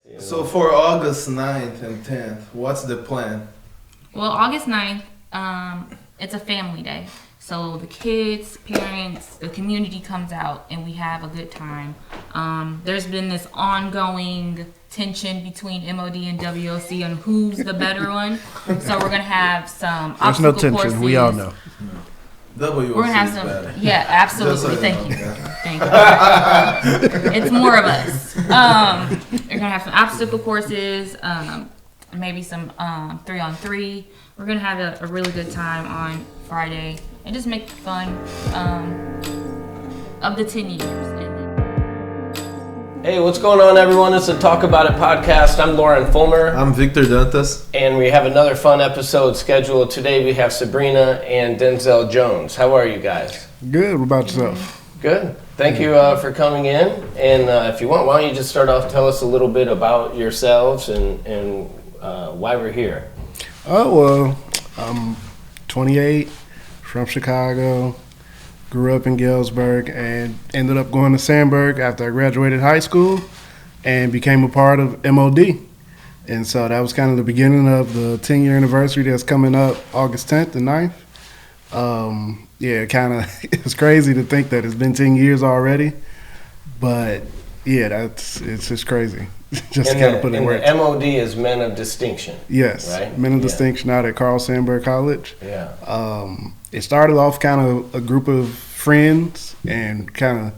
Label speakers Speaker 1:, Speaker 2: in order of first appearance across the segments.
Speaker 1: So for August 9th and 10th, what's the plan?
Speaker 2: Well, August 9th, it's a family day. So the kids, parents, the community comes out and we have a good time. There's been this ongoing tension between MOD and WOC on who's the better one. So we're going to have some
Speaker 3: There's no
Speaker 2: obstacle
Speaker 3: tension.
Speaker 2: courses.
Speaker 3: We all know.
Speaker 1: WOC
Speaker 2: We're going to have
Speaker 1: is
Speaker 2: some,
Speaker 1: better.
Speaker 2: yeah, absolutely. Thank you. Thank you. It's more of us. We're going to have some obstacle courses, maybe some 3-on-3. We're going to have a really good time on Friday and just make fun of the 10 years.
Speaker 4: Hey, what's going on, everyone? It's the Talk About It podcast. I'm Lauren Fulmer.
Speaker 1: I'm Victor Dantas.
Speaker 4: And we have another fun episode scheduled. Today we have Sabrina and Denzel Jones. How are you guys?
Speaker 3: Good. What about yourself?
Speaker 4: Good. Thank you for coming in. And if you want, why don't you just start off, tell us a little bit about yourselves and why we're here.
Speaker 3: Oh, well, I'm 28, from Chicago, grew up in Galesburg, and ended up going to Sandburg after I graduated high school and became a part of MOD. And so that was kind of the beginning of the 10-year anniversary that's coming up August 10th and 9th. Yeah, it's crazy to think that it's been 10 years already, but yeah, it's just crazy. Just to kind of put it in words.
Speaker 4: And the MOD is Men of Distinction.
Speaker 3: Yes,
Speaker 4: right?
Speaker 3: Men of Distinction out at Carl Sandburg College.
Speaker 4: Yeah.
Speaker 3: It started off kind of a group of friends and kind of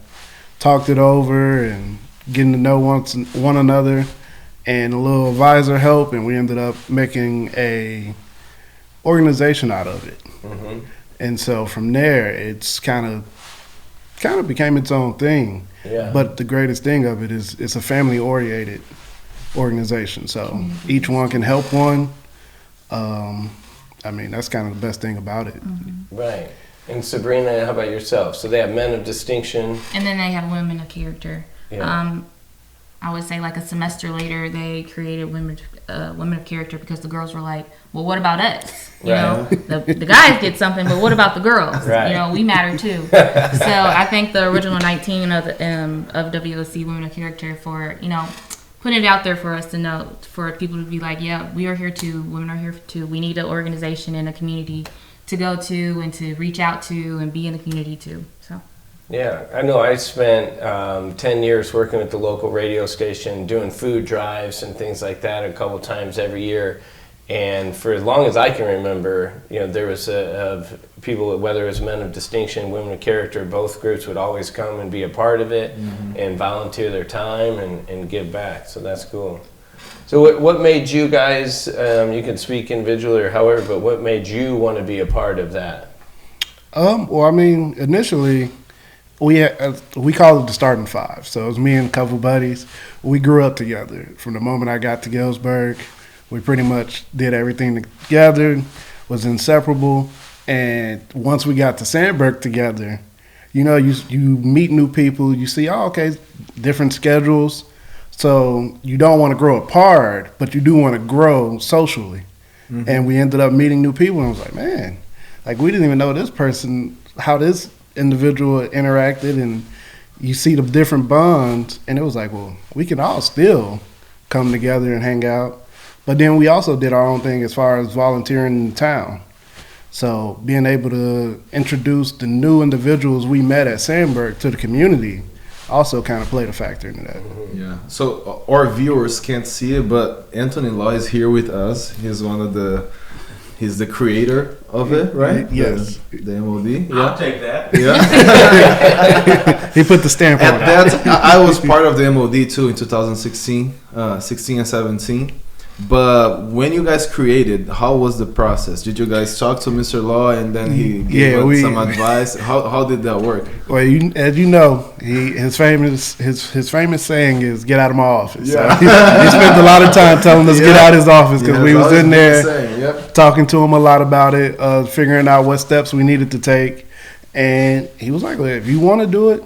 Speaker 3: talked it over and getting to know one another and a little advisor help, and we ended up making a organization out of it. Mm-hmm. And so from there, it's kind of became its own thing.
Speaker 4: Yeah.
Speaker 3: But the greatest thing of it is it's a family-oriented organization. So each one can help one. I mean, that's kind of the best thing about it.
Speaker 2: Mm-hmm.
Speaker 4: Right. And Sabrina, how about yourself? So they have Men of Distinction.
Speaker 2: And then they have Women of Character.
Speaker 4: Yeah.
Speaker 2: I would say like a semester later, they created Women of Character because the girls were like, well, what about us? You know, the guys get something, but what about the girls?
Speaker 4: Right.
Speaker 2: You know, we matter too. So I think the original 19 of WOC Women of Character for, you know, putting it out there for us to know, for people to be like, yeah, we are here too. Women are here too. We need an organization and a community to go to and to reach out to and be in the community too. So.
Speaker 4: Yeah, I know I spent 10 years working with the local radio station doing food drives and things like that a couple times every year. And for as long as I can remember, you know, there was people, whether it was Men of Distinction, Women of Character, both groups would always come and be a part of it and volunteer their time and give back. So that's cool. So what made you guys, you can speak individually or however, but what made you want to be a part of that?
Speaker 3: Well, I mean, initially, we call it the starting five. So it was me and a couple buddies. We grew up together. From the moment I got to Galesburg, we pretty much did everything together, was inseparable. And once we got to Sandburg together, you know, you meet new people. You see, oh, okay, different schedules. So you don't want to grow apart, but you do want to grow socially. Mm-hmm. And we ended up meeting new people. And I was like, man, like we didn't even know this person, how this individual interacted, and you see the different bonds, and it was like, well, we can all still come together and hang out. But then we also did our own thing as far as volunteering in the town. So being able to introduce the new individuals we met at Sandburg to the community also kind of played a factor into that.
Speaker 1: Yeah. So our viewers can't see it, but Anthony Law is here with us. He's the creator of it, right?
Speaker 3: Yes.
Speaker 1: The MOD. Yeah.
Speaker 5: I'll take that.
Speaker 1: Yeah.
Speaker 3: He put the stamp on it.
Speaker 1: I was part of the MOD too in 2016, 16 and 17. But when you guys created, how was the process? Did you guys talk to Mr. Law and then he gave us some advice? How did that work?
Speaker 3: Well, as you know, his famous saying is "Get out of my office."
Speaker 1: Yeah.
Speaker 3: So he spent a lot of time telling us get out of his office because we was in there talking to him a lot about it, figuring out what steps we needed to take. And he was like, well, if you want to do it,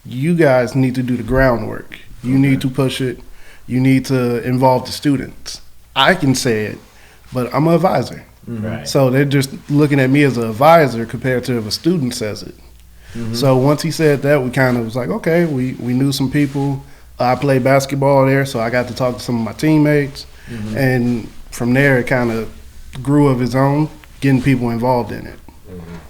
Speaker 3: you guys need to do the groundwork. You need to push it. You need to involve the students. I can say it, but I'm an advisor.
Speaker 4: Right.
Speaker 3: So they're just looking at me as an advisor compared to if a student says it. Mm-hmm. So once he said that, we kind of was like, okay, we knew some people I played basketball there, so I got to talk to some of my teammates, and from there it kind of grew of its own, getting people involved in it.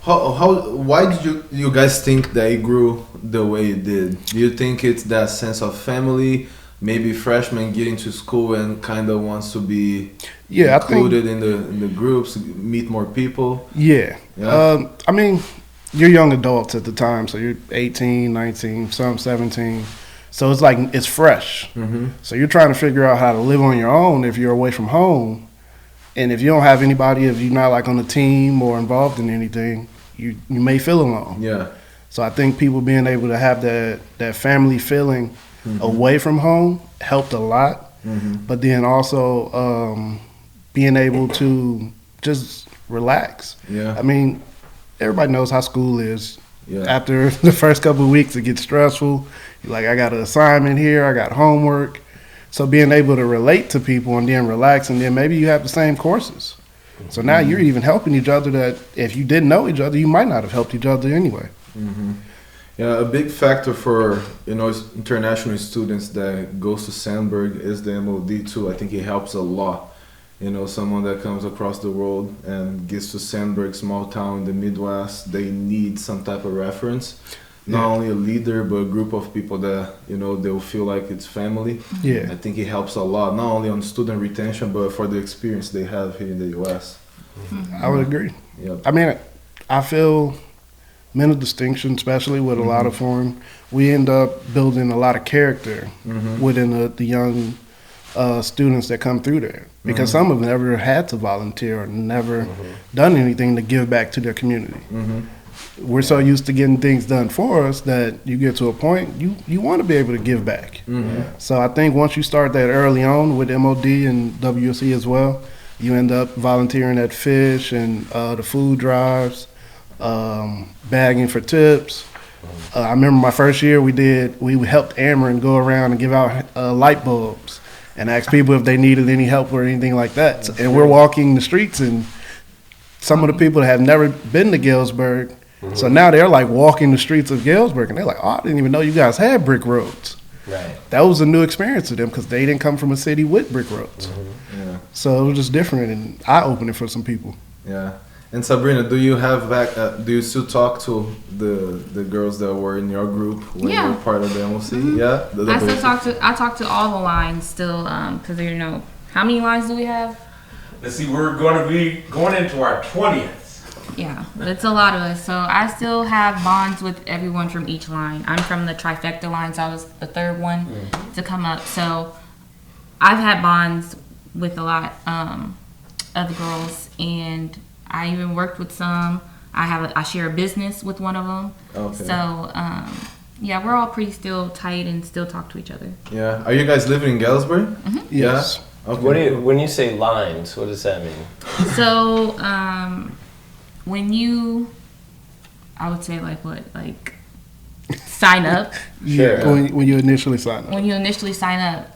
Speaker 1: Why did you guys think that it grew the way it did? Do you think it's that sense of family? Maybe freshmen getting to school and kind of wants to be included in the groups, meet more people.
Speaker 3: Yeah. I mean, you're young adults at the time, so you're 18, 19, some 17. So it's like it's fresh. So you're trying to figure out how to live on your own if you're away from home. And if you don't have anybody, if you're not like on a team or involved in anything, you may feel alone.
Speaker 1: Yeah.
Speaker 3: So I think people being able to have that family feeling away from home helped a lot. But then also being able to just relax.
Speaker 1: Yeah.
Speaker 3: I mean, everybody knows how school is.
Speaker 1: Yeah.
Speaker 3: After the first couple of weeks, it gets stressful. You're like, I got an assignment here, I got homework. So being able to relate to people and then relax, and then maybe you have the same courses. So now you're even helping each other that if you didn't know each other, you might not have helped each other anyway.
Speaker 1: Yeah, a big factor for international students that goes to Sandburg is the MOD too. I think it helps a lot. Someone that comes across the world and gets to Sandburg, small town in the Midwest, they need some type of reference. Not only a leader, but a group of people that, they'll feel like it's family.
Speaker 3: Yeah.
Speaker 1: I think it helps a lot, not only on student retention, but for the experience they have here in the U.S.
Speaker 3: I would agree.
Speaker 1: Yep.
Speaker 3: I mean, I feel mental distinction, especially with a lot of them, we end up building a lot of character within the young students that come through there. Because some of them never had to volunteer or never done anything to give back to their community. We're so used to getting things done for us that you get to a point you want to be able to give back. So I think once you start that early on with MOD and WSC as well, you end up volunteering at Fish and the food drives, bagging for tips. I remember my first year we helped Ameren go around and give out light bulbs and ask people if they needed any help or anything like that. And we're walking the streets, and some of the people that have never been to Galesburg, so now they're like walking the streets of Galesburg, and they're like, oh, I didn't even know you guys had brick roads.
Speaker 4: Right.
Speaker 3: That was a new experience to them because they didn't come from a city with brick roads.
Speaker 1: Yeah.
Speaker 3: So it was just different and eye-opening for some people.
Speaker 1: Yeah. And Sabrina, do you still talk to the girls that were in your group when you were part of the MOC? Yeah.
Speaker 2: I talk to all the lines still, because how many lines do we have?
Speaker 5: Let's see, we're going to be going into our 20th.
Speaker 2: Yeah, but it's a lot of us. So I still have bonds with everyone from each line. I'm from the trifecta line, so I was the third one to come up. So I've had bonds with a lot of the girls, and I even worked with some. I share a business with one of them.
Speaker 1: Okay.
Speaker 2: So yeah, we're all pretty still tight and still talk to each other.
Speaker 1: Yeah. Are you guys living in Galesburg?
Speaker 3: Yes.
Speaker 1: Yeah? Okay.
Speaker 4: When you say lines, what does that mean?
Speaker 2: So I would say sign up.
Speaker 3: Yeah. When you initially sign up.
Speaker 2: When you initially sign up,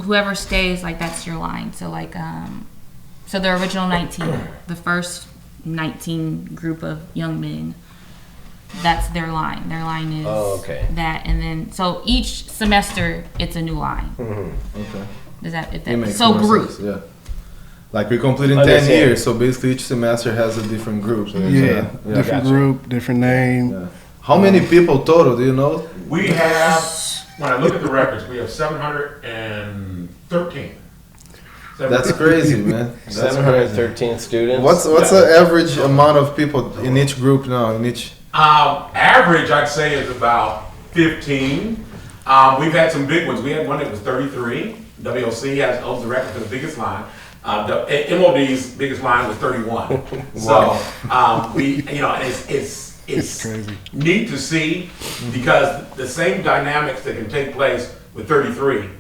Speaker 2: whoever stays, that's your line. So so the original 19, the first 19 group of young men, that's their line. Their line is that, and then so each semester it's a new line.
Speaker 1: Okay.
Speaker 2: Does that
Speaker 1: makes
Speaker 2: so
Speaker 1: more
Speaker 2: group?
Speaker 1: sense, yeah. Like we're completing 10 years, so basically each semester has a different group.
Speaker 3: Different group, different name.
Speaker 1: Yeah. How many people total, do you know?
Speaker 5: We have, when I look at the records, we have 713.
Speaker 1: That's crazy, man. That's
Speaker 4: 713 students.
Speaker 1: What's the average amount of people in each group now?
Speaker 5: Average, I'd say, is about 15. We've had some big ones. We had one that was 33. WOC owns the record for the biggest line. The MOD's biggest line was 31. So it's
Speaker 3: crazy.
Speaker 5: Neat to see because the same dynamics that can take place with 33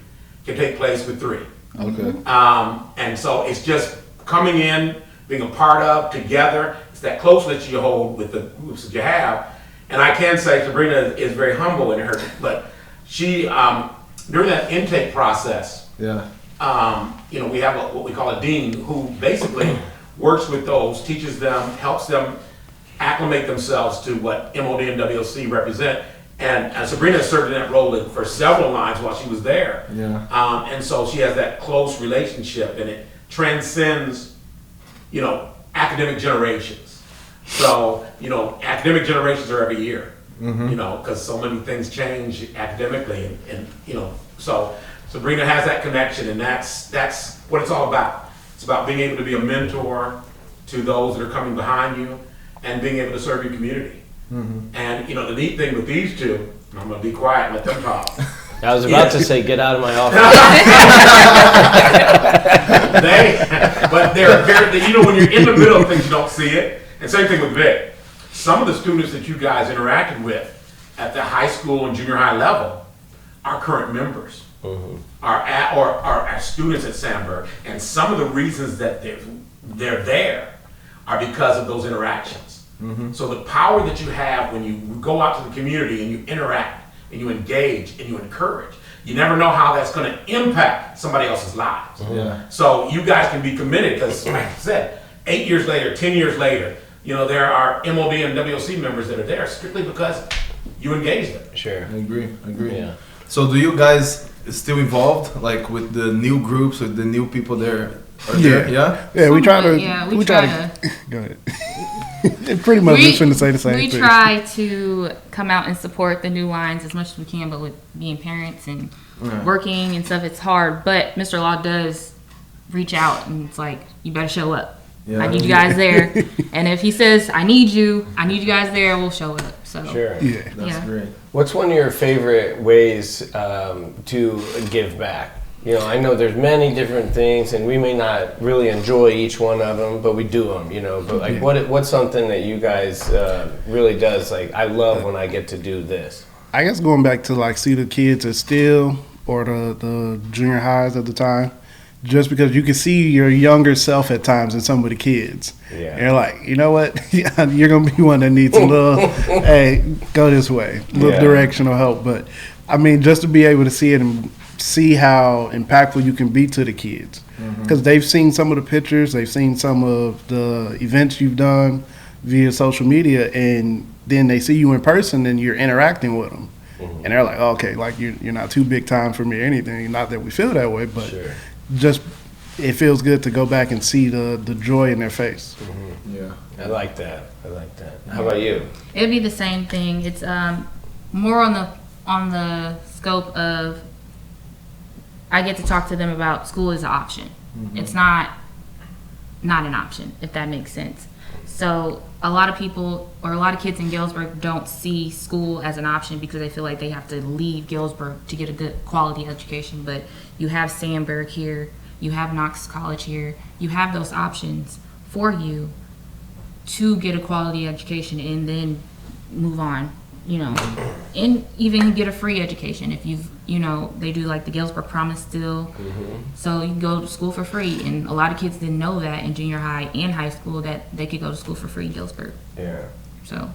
Speaker 5: can take place with 3.
Speaker 1: Okay.
Speaker 5: And so it's just coming in, being a part of, together. It's that closeness you hold with the groups that you have. And I can say Sabrina is very humble in her, but she, during that intake process, we have what we call a dean who basically works with those, teaches them, helps them acclimate themselves to what MOD and WOC represent, And Sabrina served in that role for several lines while she was there.
Speaker 1: Yeah.
Speaker 5: And so she has that close relationship, and it transcends, academic generations. So, academic generations are every year, because so many things change academically, and so Sabrina has that connection, and that's what it's all about. It's about being able to be a mentor to those that are coming behind you, and being able to serve your community. And the neat thing with these two, and I'm going to be quiet and let them talk.
Speaker 4: I was about to say, get out of my office.
Speaker 5: But they're very, when you're in the middle of things, you don't see it. And same thing with Vic. Some of the students that you guys interacted with at the high school and junior high level are current members, are students at Sandburg. And some of the reasons that they're there are because of those interactions. So the power that you have when you go out to the community and you interact and you engage and you encourage, you never know how that's going to impact somebody else's lives. So you guys can be committed because, like I said, 8 years later, 10 years later, there are MOD and WOC members that are there strictly because you engage them.
Speaker 4: Sure.
Speaker 1: I agree.
Speaker 4: Yeah.
Speaker 1: So do you guys still involved, like with the new groups, with the new people there?
Speaker 3: Yeah, we try to.
Speaker 2: Yeah, we try to.
Speaker 3: Go ahead. It pretty much just going to say the same thing.
Speaker 2: We try to come out and support the new lines as much as we can, but with being parents and working and stuff, it's hard. But Mr. Law does reach out, and it's like, you better show up.
Speaker 1: Yeah.
Speaker 2: I need you guys there. And if he says, I need you guys there, we'll show up. So
Speaker 4: Sure.
Speaker 3: Yeah.
Speaker 1: That's great.
Speaker 4: What's one of your favorite ways to give back? I know there's many different things, and we may not really enjoy each one of them, but we do them, But what's something that you guys really does? Like, I love when I get to do this.
Speaker 3: I guess going back to see the kids at Steele or the junior highs at the time, just because you can see your younger self at times in some of the kids.
Speaker 4: Yeah.
Speaker 3: And you're like, you know what? You're going to be one that needs a little, hey, go this way, a little directional help. But, just to be able to see it and see how impactful you can be to the kids. Because they've seen some of the pictures, they've seen some of the events you've done via social media, and then they see you in person and you're interacting with them. And they're like, okay, you're not too big time for me or anything. Not that we feel that way, but just it feels good to go back and see the joy in their face.
Speaker 1: Yeah.
Speaker 4: I like that. How about you?
Speaker 2: it'd be the same thing. It's more on the scope of I get to talk to them about school as an option. It's not an option, if that makes sense. So a lot of people or a lot of kids in Galesburg don't see school as an option because they feel like they have to leave Galesburg to get a good quality education. But you have Sandburg here, you have Knox College here, you have those options for you to get a quality education and then move on, and even get a free education if they do like the Galesburg Promise still. So you can go to school for free, and a lot of kids didn't know that in junior high and high school that they could go to school for free in Galesburg. So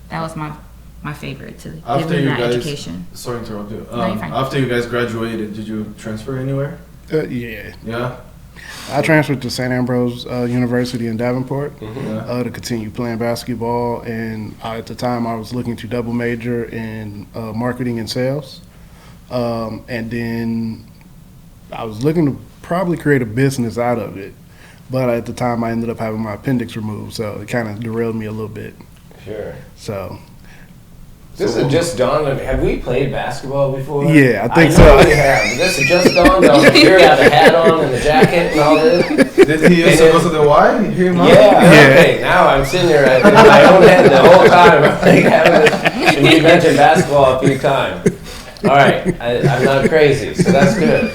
Speaker 2: that was my favorite to give them that education.
Speaker 1: Sorry to interrupt you.
Speaker 2: No, you're fine.
Speaker 1: After you guys graduated, did you transfer anywhere?
Speaker 3: Yeah. I transferred to St. Ambrose University in Davenport to continue playing basketball, and at the time I was looking to double major in marketing and sales, and then I was looking to probably create a business out of it, but at the time I ended up having my appendix removed, so it kind of derailed me a little bit.
Speaker 4: Sure.
Speaker 3: So
Speaker 4: This has just dawned on me. Have we played basketball before?
Speaker 3: Yeah, I think
Speaker 4: I
Speaker 3: so.
Speaker 4: know we have. But this has just dawned on me. You got the hat on and the jacket and all this.
Speaker 1: Did he used to go to the Y? You hear him out?
Speaker 4: Yeah. Okay. Now I'm sitting there in my own head the whole time. I'm like having this, and you mentioned basketball a few times. All right, I'm not crazy, so that's good.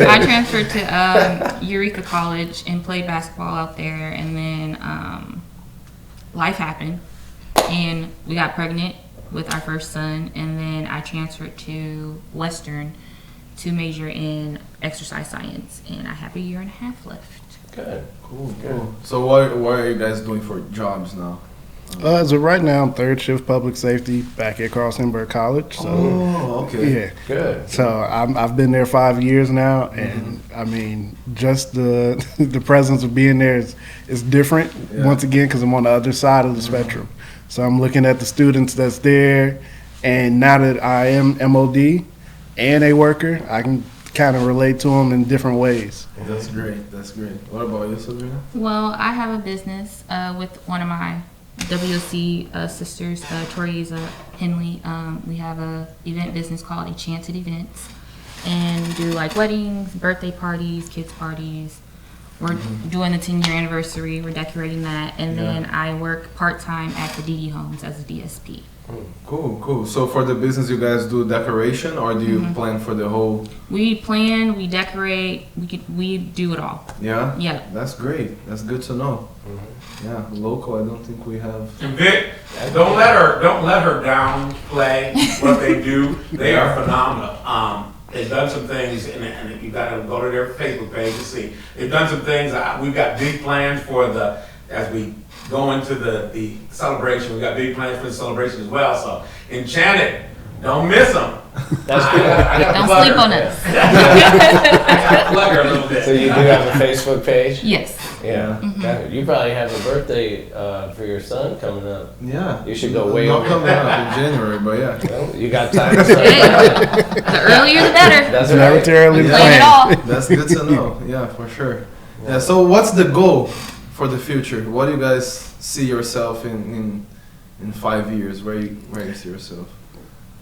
Speaker 2: I transferred to Eureka College and played basketball out there, and then life happened, and we got pregnant with our first son, and then I transferred to Western to major in exercise science, and I have a year and a half left.
Speaker 4: Good.
Speaker 1: Cool. So what are you guys doing for jobs now?
Speaker 3: As of right now, I'm third shift public safety back at Carl Sandburg College. So,
Speaker 1: okay.
Speaker 3: Yeah.
Speaker 4: Good.
Speaker 3: So I've been there 5 years now, and I mean, just the the presence of being there is different once again because I'm on the other side of the spectrum. So I'm looking at the students that's there, And now that I am MOD and a worker, I can kind of relate to them in different ways.
Speaker 1: That's great. That's great. What about you, Sabrina?
Speaker 2: Well, I have a business with one of my WOC sisters, Toriza Henley. We have a event business called Enchanted Events, and we do like weddings, birthday parties, kids parties. We're doing the 10-year anniversary. We're decorating that, and then I work part-time at the DD Homes as a DSP.
Speaker 1: Cool. So for the business, you guys do decoration, or do you plan for the whole?
Speaker 2: We plan, we decorate, we do it all.
Speaker 1: Yeah.
Speaker 2: Yeah.
Speaker 1: That's great. That's good to know. Yeah, local. I don't think we have.
Speaker 5: And Vic, don't let her downplay what they do. They are phenomenal. They've done some things, and you got to go to their Facebook page to see. They've done some things. We've got big plans for as we go into the celebration. We've got big plans for the celebration as well. So Enchanted, don't miss them.
Speaker 4: That's good.
Speaker 2: Don't sleep on us.
Speaker 5: I got to plug her a little bit.
Speaker 4: So you do have a Facebook page?
Speaker 2: Yes.
Speaker 4: Yeah. You probably have a birthday for your son coming up.
Speaker 1: Yeah.
Speaker 4: You should go way
Speaker 1: Not
Speaker 4: over.
Speaker 1: coming up in January, but yeah.
Speaker 4: Well, you got time to start.
Speaker 2: The earlier the better.
Speaker 4: That's
Speaker 3: Never
Speaker 4: right.
Speaker 3: terribly
Speaker 2: Plan it all.
Speaker 1: That's good to know. Yeah, for sure. Yeah. So what's the goal for the future? What do you guys see yourself in 5 years? Where you see yourself?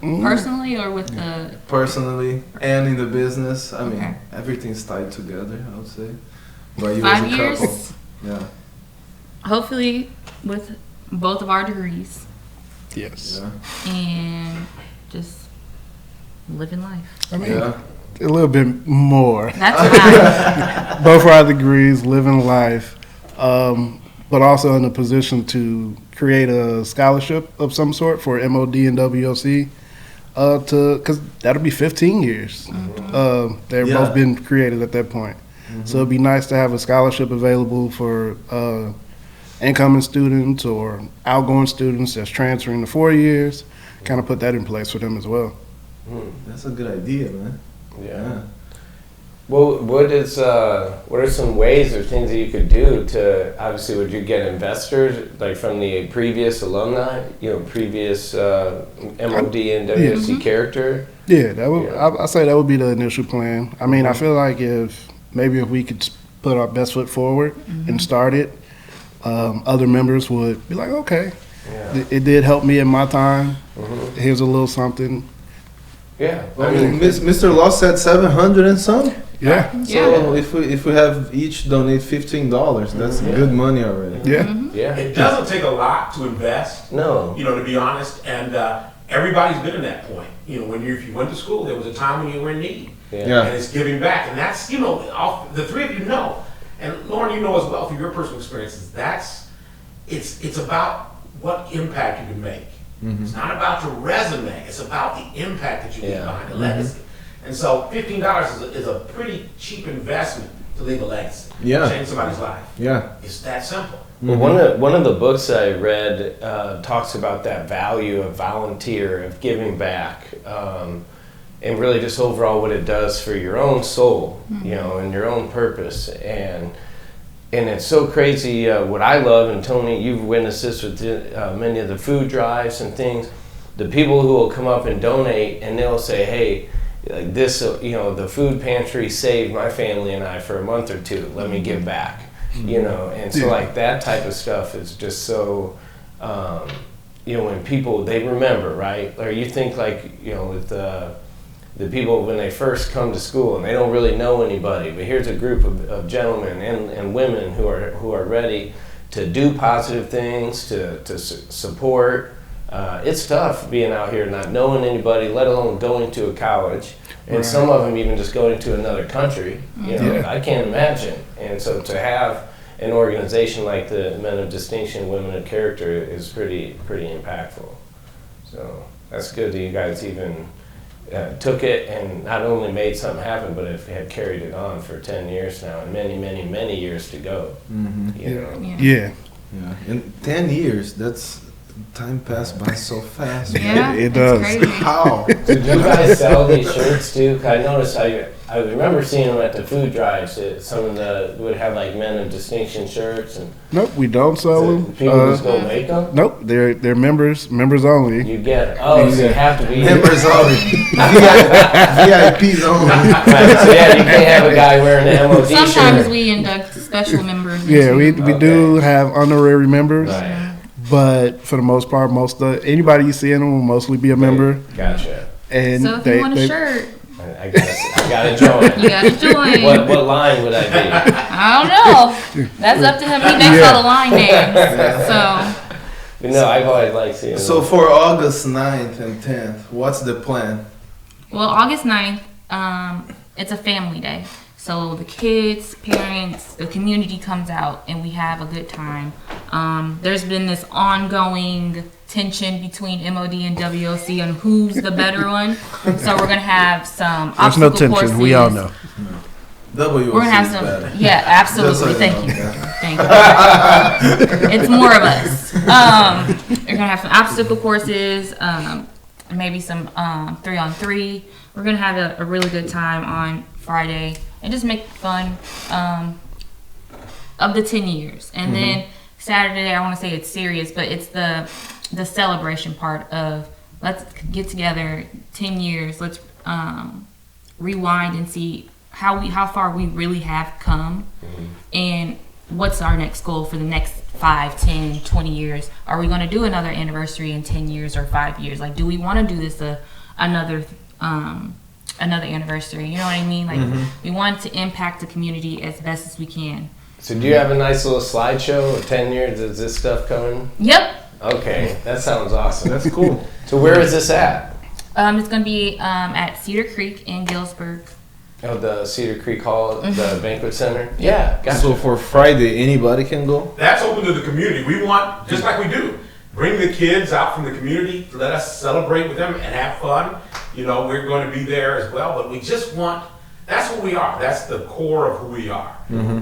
Speaker 2: Personally or with the...
Speaker 1: Personally and in the business. I mean,
Speaker 2: Okay.
Speaker 1: everything's tied together, I would say. But you
Speaker 2: 5
Speaker 1: as a
Speaker 2: years?
Speaker 1: couple. Yeah.
Speaker 2: Hopefully with both of our degrees
Speaker 3: Yes.
Speaker 1: Yeah.
Speaker 2: and just living life.
Speaker 3: I mean,
Speaker 1: Yeah.
Speaker 3: a little bit more.
Speaker 2: That's why.
Speaker 3: Both our degrees, living life, but also in a position to create a scholarship of some sort for MOD and WOC. Because that'll be 15 years. They've
Speaker 1: Yeah.
Speaker 3: both been created at that point. So it'd be nice to have a scholarship available for incoming students or outgoing students that's transferring to 4 years. Kind of put that in place for them as well.
Speaker 1: That's a good idea, man.
Speaker 4: Yeah. Well, what are some ways or things that you could do to, obviously, would you get investors, like from the previous alumni, previous MOD and WSC character?
Speaker 3: Yeah, that would.
Speaker 4: Yeah.
Speaker 3: I say that would be the initial plan. I mean, I feel like if we could put our best foot forward and start it, other members would be like, okay,
Speaker 4: Yeah.
Speaker 3: it did help me in my time. Here's a little something.
Speaker 4: Yeah.
Speaker 1: I mean, Mr. Law said 700 and some.
Speaker 3: Yeah,
Speaker 1: So if we have each donate $15, that's good money already.
Speaker 3: yeah.
Speaker 4: Yeah.
Speaker 5: It doesn't take a lot to invest.
Speaker 4: No.
Speaker 5: To be honest, and everybody's been in that point. If you went to school, there was a time when you were in need,
Speaker 1: Yeah.
Speaker 5: and it's giving back, and that's the three of you know, and Lauren, you know as well from your personal experiences. It's about what impact you can make. It's not about your resume. It's about the impact that you leave behind, the legacy. And so $15 is a pretty cheap investment to leave a legacy.
Speaker 1: Yeah.
Speaker 5: Change somebody's life.
Speaker 1: Yeah.
Speaker 5: It's that simple.
Speaker 4: Well, one of the books I read talks about that value of volunteer, of giving back, and really just overall what it does for your own soul, and your own purpose. And it's so crazy. What I love, and Tony, you've witnessed this with many of the food drives and things. The people who will come up and donate, and they'll say, "Hey, like this, the food pantry saved my family and I for a month or two. Let me give back." And so like that type of stuff is just so, when people, they remember, right? Or you think like, with the people when they first come to school and they don't really know anybody, but here's a group of gentlemen and women who are ready to do positive things, to support. It's tough being out here not knowing anybody, let alone going to a college, and some of them even just going to another country. I can't imagine. And so to have an organization like the Men of Distinction, Women of Character is pretty impactful. So that's good that you guys even took it and not only made something happen, but have carried it on for 10 years now and many, many, many years to go.
Speaker 3: Yeah.
Speaker 1: In 10 years, that's Time passed by so fast.
Speaker 2: Yeah,
Speaker 3: It
Speaker 2: it's
Speaker 3: does.
Speaker 2: crazy.
Speaker 1: How?
Speaker 4: Did you guys sell these shirts too? 'Cause I noticed I remember seeing them at the food drives. Some of the would have like Men of Distinction shirts and
Speaker 3: Nope, we don't sell them.
Speaker 4: people just go make them.
Speaker 3: Nope, they're members only.
Speaker 4: You get it. Oh, so you have to be
Speaker 1: Members only. VIPs only.
Speaker 4: Right, so yeah, you can't have a guy wearing an MOD shirt.
Speaker 2: Sometimes we induct special members.
Speaker 3: Yeah, we
Speaker 2: into-
Speaker 3: do have honorary members,
Speaker 4: Right.
Speaker 3: but for the most part, anybody you see in them will mostly be a member.
Speaker 4: Gotcha.
Speaker 3: And
Speaker 2: So if you want a shirt,
Speaker 4: I gotta join.
Speaker 2: you gotta join.
Speaker 4: What line would I be?
Speaker 2: I don't know. That's up to him. He makes all the line names. So
Speaker 4: No, I've always liked seeing
Speaker 1: So
Speaker 4: them.
Speaker 1: for August 9th and 10th, what's the plan?
Speaker 2: well, August 9th, it's a family day. So the kids, parents, the community comes out and we have a good time. There's been this ongoing tension between MOD and WOC on who's the better one. So we're gonna have some
Speaker 3: There's no
Speaker 2: obstacle
Speaker 3: tension.
Speaker 2: courses.
Speaker 3: We all know.
Speaker 1: WOC
Speaker 2: We're gonna have
Speaker 1: is
Speaker 2: some.
Speaker 1: better.
Speaker 2: Yeah, absolutely.
Speaker 1: Just so
Speaker 2: Thank
Speaker 1: you
Speaker 2: you.
Speaker 1: know,
Speaker 2: Thank you. It's more of us. We're gonna have some obstacle courses. Maybe some 3-on-3. We're gonna have a really good time on Friday and just make fun of the 10 years. And then Saturday, I want to say it's serious, but it's the celebration part of let's get together 10 years. Let's rewind and see how far we really have come and what's our next goal for the next 5, 10, 20 years. Are we going to do another anniversary in 10 years or 5 years? Like, do we want to do this another anniversary? You know what I mean? Like, we want to impact the community as best as we can.
Speaker 4: So do you have a nice little slideshow of 10 years? Is this stuff coming?
Speaker 2: Yep.
Speaker 4: Okay, that sounds awesome.
Speaker 1: That's cool.
Speaker 4: So where is this at?
Speaker 2: It's going to be at Cedar Creek in Galesburg.
Speaker 4: Oh, the Cedar Creek Hall, the banquet center? Yeah, gotcha.
Speaker 1: So for Friday, anybody can go?
Speaker 5: That's open to the community. We want, just like we do, bring the kids out from the community, let us celebrate with them and have fun. You know, we're going to be there as well, but we just want, that's what we are. That's the core of who we are,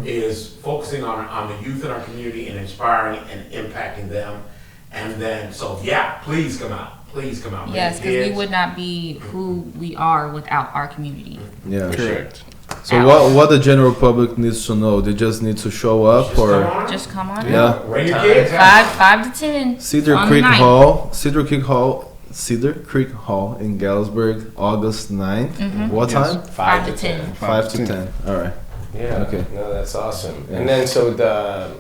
Speaker 5: is focusing on the youth in our community and inspiring and impacting them. And then, so yeah, please come out. Please come out. Bring
Speaker 2: Yes,
Speaker 5: the
Speaker 2: because we
Speaker 5: kids.
Speaker 2: would not be who we are without our community.
Speaker 1: Yeah.
Speaker 4: Correct.
Speaker 1: So what the general public needs to know? They just need to show up,
Speaker 5: Just come
Speaker 1: or
Speaker 5: on.
Speaker 2: Just come on out.
Speaker 1: yeah.
Speaker 5: Bring your
Speaker 4: What
Speaker 5: kids.
Speaker 4: time?
Speaker 2: 5 to 10.
Speaker 1: Cedar
Speaker 2: on the
Speaker 1: Creek
Speaker 2: 9th.
Speaker 1: Hall in Galesburg, August 9th. What time?
Speaker 2: 5 to 10.
Speaker 1: 5 to 10. All right.
Speaker 4: Yeah.
Speaker 1: Okay.
Speaker 4: No, that's awesome.
Speaker 1: Yeah.
Speaker 4: And then so the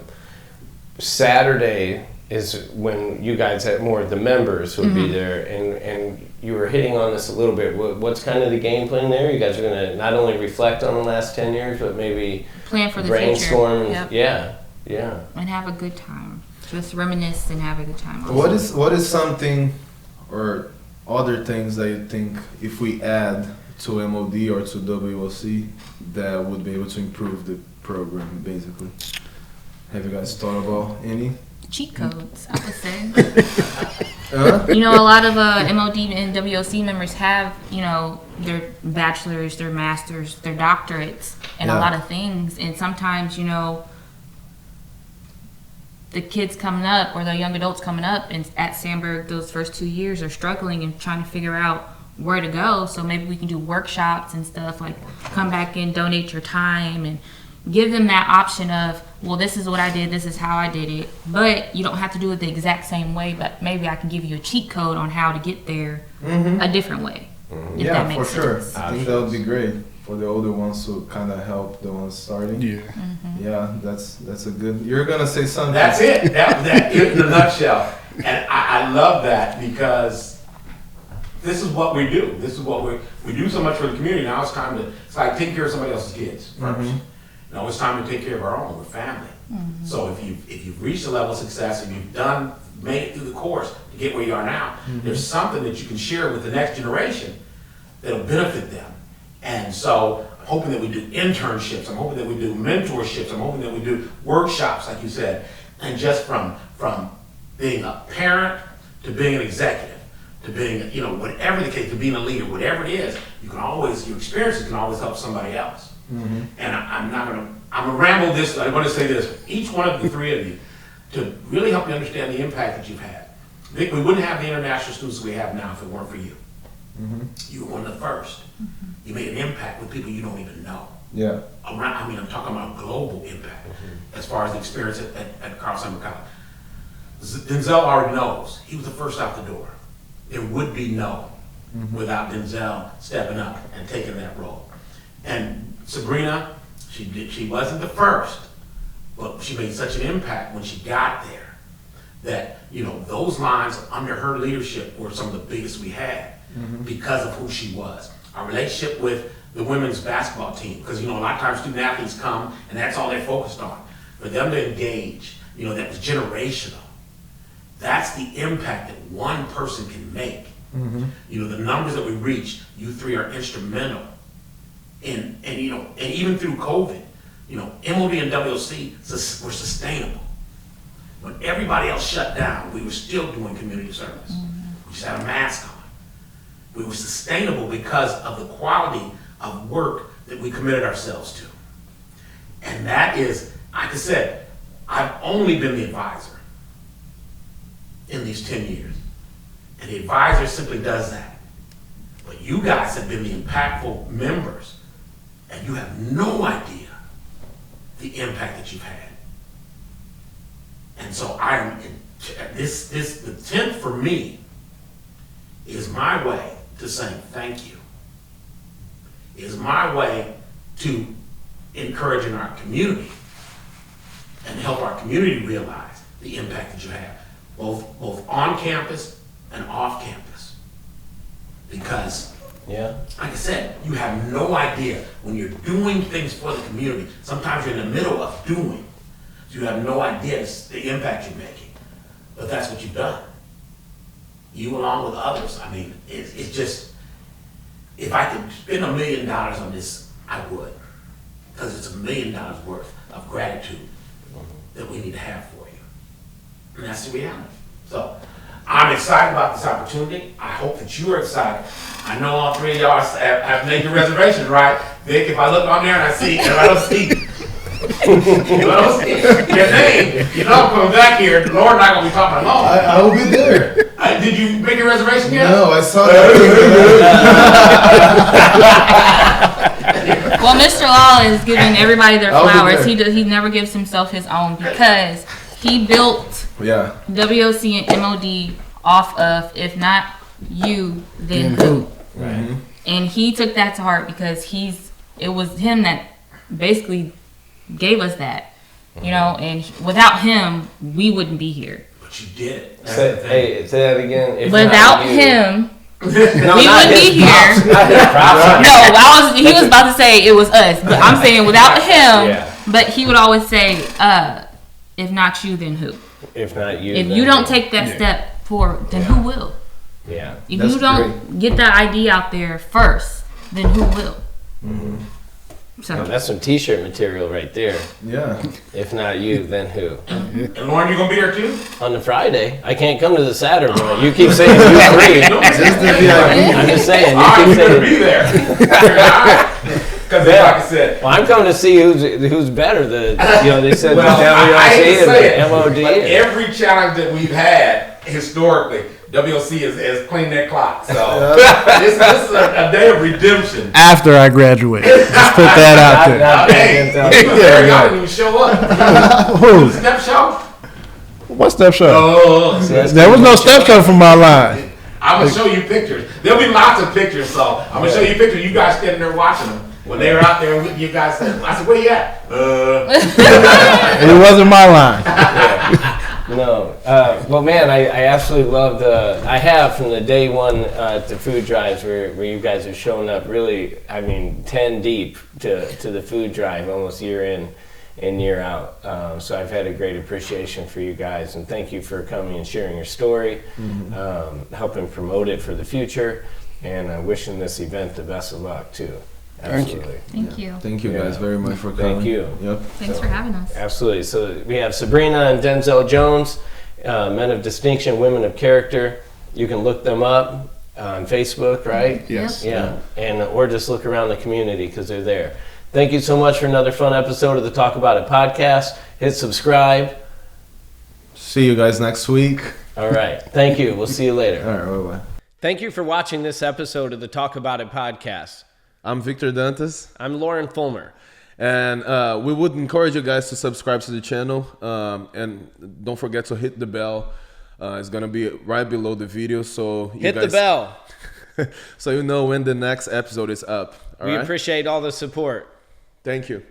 Speaker 4: Saturday is when you guys have more of the members who'll be there, and you were hitting on this a little bit. What's kind of the game plan there? You guys are going to not only reflect on the last 10 years, but maybe
Speaker 2: Plan for the
Speaker 4: brainstorm.
Speaker 2: future. Yep.
Speaker 4: Yeah.
Speaker 2: And have a good time. Just reminisce and have a good time.
Speaker 1: What is something or other things that you think if we add to MOD or to WOC that would be able to improve the program, basically? Have you guys thought about any?
Speaker 2: Cheat codes, I would say.
Speaker 1: Huh?
Speaker 2: You know, a lot of MOD and WOC members have, their bachelors, their masters, their doctorates, and a
Speaker 1: Yeah.
Speaker 2: lot of things. And sometimes, the kids coming up or the young adults coming up and at Sandburg those first 2 years are struggling and trying to figure out where to go. So maybe we can do workshops and stuff, like come back and donate your time and give them that option of, well, this is what I did, this is how I did it, but you don't have to do it the exact same way, but maybe I can give you a cheat code on how to get there a different way. If
Speaker 1: Yeah,
Speaker 2: that
Speaker 1: for
Speaker 2: makes
Speaker 1: sure.
Speaker 2: sense.
Speaker 1: I think that would be great for the older ones to kind of help the ones starting.
Speaker 3: Yeah.
Speaker 1: Yeah, that's a good. You're gonna say something.
Speaker 5: That's it. That in a nutshell. And I love that because this is what we do. This is what we do so much for the community. Now it's time to, it's like taking care of somebody else's kids first. Now it's time to take care of our own, we're family. So if you've reached a level of success and you've made it through the course to get where you are now, there's something that you can share with the next generation that'll benefit them. And so I'm hoping that we do internships, I'm hoping that we do mentorships, I'm hoping that we do workshops, like you said, and just from being a parent to being an executive, to being, whatever the case, to being a leader, whatever it is, your experiences can always help somebody else. And I'm gonna ramble I want to say this, each one of the three of you, to really help you understand the impact that you've had. we wouldn't have the international students we have now if it weren't for you. You were one of the first. You made an impact with people you don't even know.
Speaker 1: Yeah.
Speaker 5: Around, I mean, I'm talking about global impact as far as the experience at Carl Sandburg College. Denzel already knows. He was the first out the door. There would be no without Denzel stepping up and taking that role. And Sabrina, she wasn't the first, but she made such an impact when she got there that, you know, those lines under her leadership were some of the biggest we had because of who she was. Our relationship with the women's basketball team, because, you know, a lot of times student athletes come and that's all they're focused on. For them to engage, you know, that was generational. That's the impact that one person can make. You know, the numbers that we reached, you three are instrumental in, and you know, and even through COVID, you know, MOD and WLC were sustainable. When everybody else shut down, we were still doing community service. We just had a mask on. We were sustainable because of the quality of work that we committed ourselves to. And that is, like I said, I've only been the advisor in these 10 years. And the advisor simply does that. But you guys have been the impactful members, and you have no idea the impact that you've had. And so I am, the 10th for me is my way to saying thank you. Is my way to encouraging our community and help our community realize the impact that you have, both on campus and off campus. Because, like I said, you have no idea when you're doing things for the community. Sometimes you're in the middle of doing, so you have no idea the impact you're making. But that's what you've done. You along with others. I mean, it's just, if I could spend $1 million on this, I would. Because it's $1 million worth of gratitude that we need to have for you. And that's the reality. So, I'm excited about this opportunity. I hope that you are excited. I know all three of y'all have made your reservations, right? Vic, if I look on there and I don't see your name, you know I'm coming back here. The Lord not going to be talking alone.
Speaker 1: I will be there.
Speaker 5: Did you make your reservation yet?
Speaker 1: No, I saw that.
Speaker 2: Well, Mr. Law is giving everybody their flowers. He never gives himself his own because he built WOC and MOD off of, if not you, then who?
Speaker 4: Right.
Speaker 2: And he took that to heart because it was him that basically gave us that, you know, and without him, we wouldn't be here.
Speaker 5: But you did it.
Speaker 4: Say that again. If
Speaker 2: without him,
Speaker 4: no,
Speaker 2: we wouldn't be here. No, he was about to say it was us, but I'm saying without him, but he would always say, if not you, then who?
Speaker 4: If not you,
Speaker 2: if
Speaker 4: then
Speaker 2: you don't
Speaker 4: who?
Speaker 2: take that step forward, then who will?
Speaker 4: Yeah.
Speaker 2: If you don't get that idea out there first, then who will? So
Speaker 4: that's some T-shirt material right there.
Speaker 1: Yeah.
Speaker 4: If not you, then who?
Speaker 5: And Lauren, you gonna be there too?
Speaker 4: On the Friday. I can't come to the Saturday. You keep saying you free. I'm just saying. You keep saying
Speaker 5: be there. Because like I said,
Speaker 4: well, I'm coming to see who's better. They said the
Speaker 5: WLC
Speaker 4: and the MOD.
Speaker 5: But every challenge that we've had historically, WLC has cleaned their clock. So this is a day of redemption.
Speaker 3: After I graduate, just put that out there.
Speaker 5: Y'all didn't even show up.
Speaker 3: Who?
Speaker 5: Step show?
Speaker 3: What step show?
Speaker 5: Oh,
Speaker 3: there was no step show from my line.
Speaker 5: I'm gonna show you pictures. There'll be lots of pictures. So I'm gonna show you pictures. You guys standing there watching them. When they were out there with you guys, I said, "Where you at?"
Speaker 3: It wasn't my line.
Speaker 4: No. Well, man, I absolutely loved. I have from the day one at the food drives where you guys have shown up. Really, I mean, 10 deep to the food drive, almost year in and year out. So I've had a great appreciation for you guys, and thank you for coming and sharing your story, helping promote it for the future, and wishing this event the best of luck too. Absolutely.
Speaker 2: Thank you.
Speaker 1: Thank you guys very much for coming.
Speaker 4: Thank you.
Speaker 1: Yep.
Speaker 2: Thanks for having us.
Speaker 4: Absolutely. So we have Sabrina and Denzel Jones, men of distinction, women of character. You can look them up on Facebook, right?
Speaker 3: Yes.
Speaker 4: Yeah. And or just look around the community because they're there. Thank you so much for another fun episode of the Talk About It podcast. Hit subscribe.
Speaker 1: See you guys next week.
Speaker 4: All right. Thank you. We'll see you later.
Speaker 1: All right, bye-bye.
Speaker 4: Thank you for watching this episode of the Talk About It podcast.
Speaker 1: I'm Victor Dantas.
Speaker 4: I'm Lauren Fulmer.
Speaker 1: And we would encourage you guys to subscribe to the channel. And don't forget to hit the bell. It's going to be right below the video. So
Speaker 4: Hit the bell.
Speaker 1: So you know when the next episode is up. All
Speaker 4: We
Speaker 1: right?
Speaker 4: appreciate all the support.
Speaker 1: Thank you.